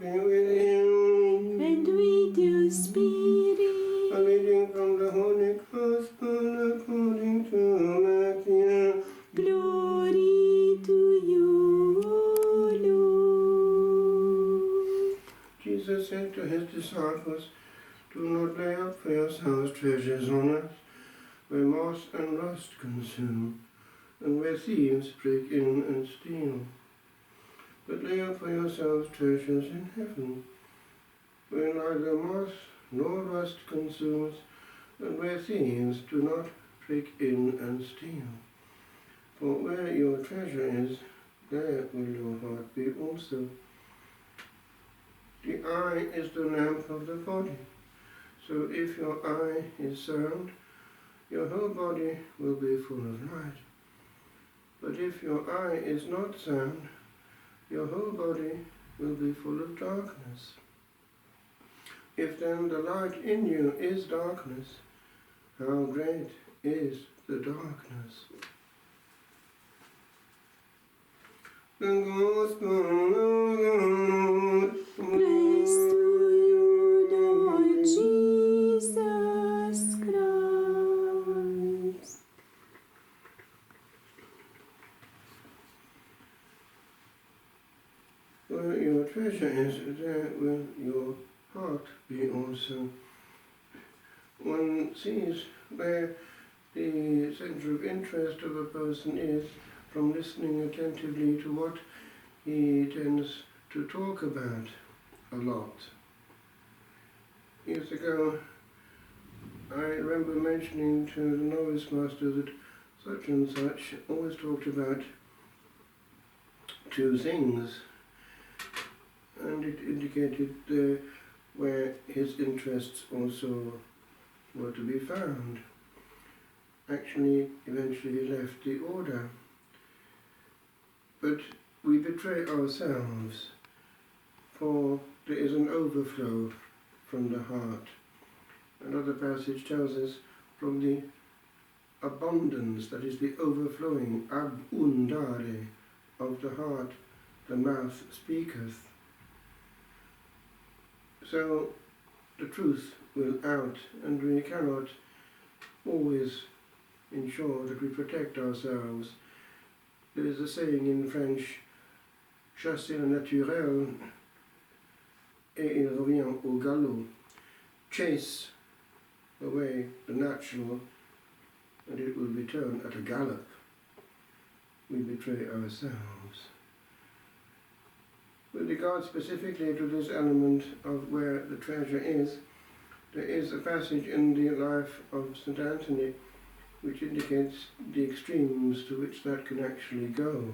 be with you. And with your spirit. A reading from the Holy Gospel according to Matthew. Glory to you, O Lord. Jesus said to his disciples, "Do not lay up for yourselves treasures on earth, where moth and rust consume, and where thieves break in and steal. But lay up for yourselves treasures in heaven, where neither moth nor rust consumes, and where thieves do not break in and steal. For where your treasure is, there will your heart be also. The eye is the lamp of the body, so if your eye is sound, your whole body will be full of light. But if your eye is not sound, your whole body will be full of darkness. If then the light in you is darkness, how great is the darkness." The Gospel of the Lord. Praise to you, Lord Jesus Christ. Where your treasure is, there will your heart be also. One sees where the center of interest of a person is from listening attentively to what he tends to talk about a lot. Years ago, I remember mentioning to the novice master that such and such always talked about two things, and it indicated where his interests also were to be found. Actually, eventually he left the order. But we betray ourselves, for there is an overflow from the heart. Another passage tells us from the abundance, that is the overflowing, abundare, of the heart, the mouth speaketh. So the truth will out, and we cannot always ensure that we protect ourselves. There is a saying in French, chasser le naturel et il revient au galop. Chase away the natural and it will return at a gallop. We betray ourselves. With regard specifically to this element of where the treasure is, there is a passage in the life of St. Anthony which indicates the extremes to which that can actually go.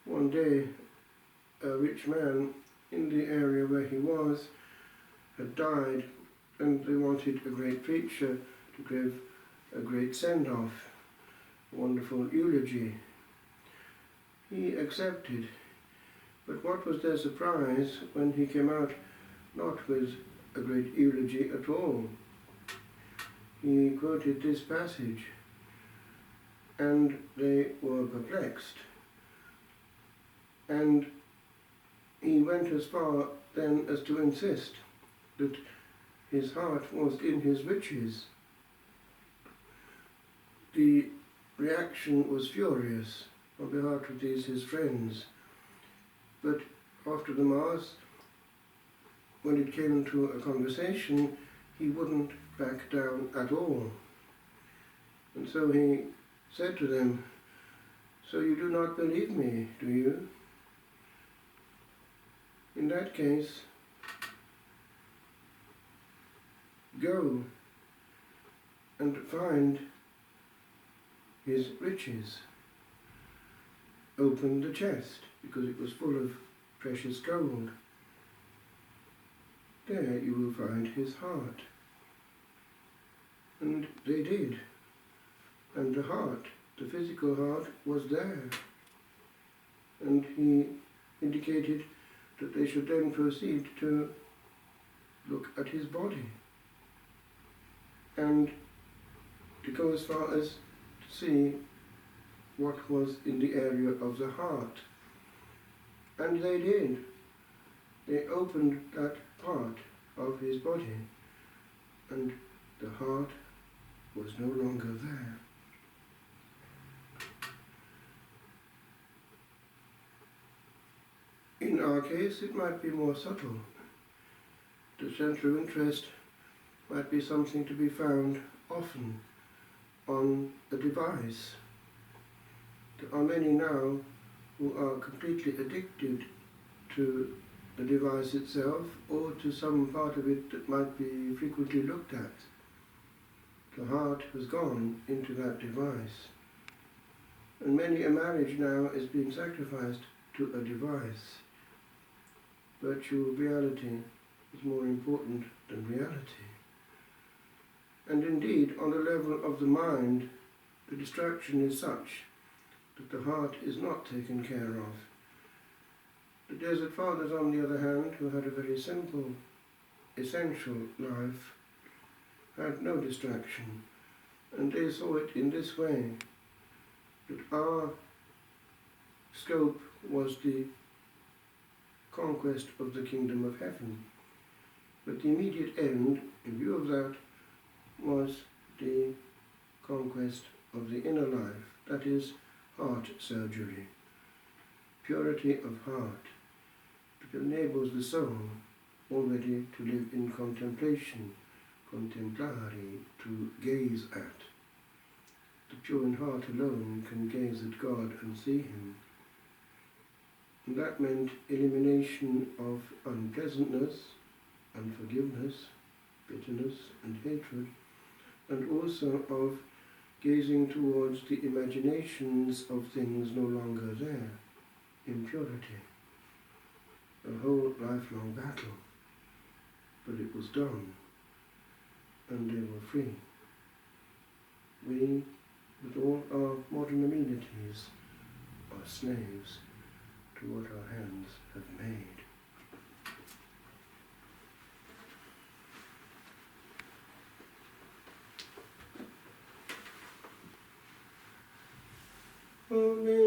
One day, a rich man in the area where he was had died, and they wanted a great preacher to give a great send-off, a wonderful eulogy. He accepted, but what was their surprise when he came out not with a great eulogy at all. He quoted this passage, and they were perplexed. And he went as far then as to insist that his heart was in his riches. The reaction was furious on behalf of these his friends, but after the Mass, when it came to a conversation, he wouldn't back down at all. And so he said to them, "So you do not believe me, do you? In that case, go and find his riches. Open the chest, because it was full of precious gold. There you will find his heart." And they did. And the heart, the physical heart, was there. And he indicated that they should then proceed to look at his body and to go as far as to see what was in the area of the heart. And they did. they opened that part of his body, and the heart was no longer there. In our case, it might be more subtle. The centre of interest might be something to be found often on a device. There are many now who are completely addicted to the device itself or to some part of it that might be frequently looked at. The heart has gone into that device. And many a marriage now is being sacrificed to a device. Virtual reality is more important than reality. And indeed, on the level of the mind, the distraction is such that the heart is not taken care of. The Desert Fathers, on the other hand, who had a very simple, essential life, had no distraction, and they saw it in this way, that our scope was the conquest of the kingdom of heaven. But the immediate end, in view of that, was the conquest of the inner life, that is, heart surgery, purity of heart, that enables the soul already to live in contemplation, contemplare, to gaze at. The pure in heart alone can gaze at God and see Him. And that meant elimination of unpleasantness, unforgiveness, bitterness and hatred, and also of gazing towards the imaginations of things no longer there, impurity. A whole lifelong battle, but it was done, and they were free. We, with all our modern amenities, are slaves to what our hands have made. Amen.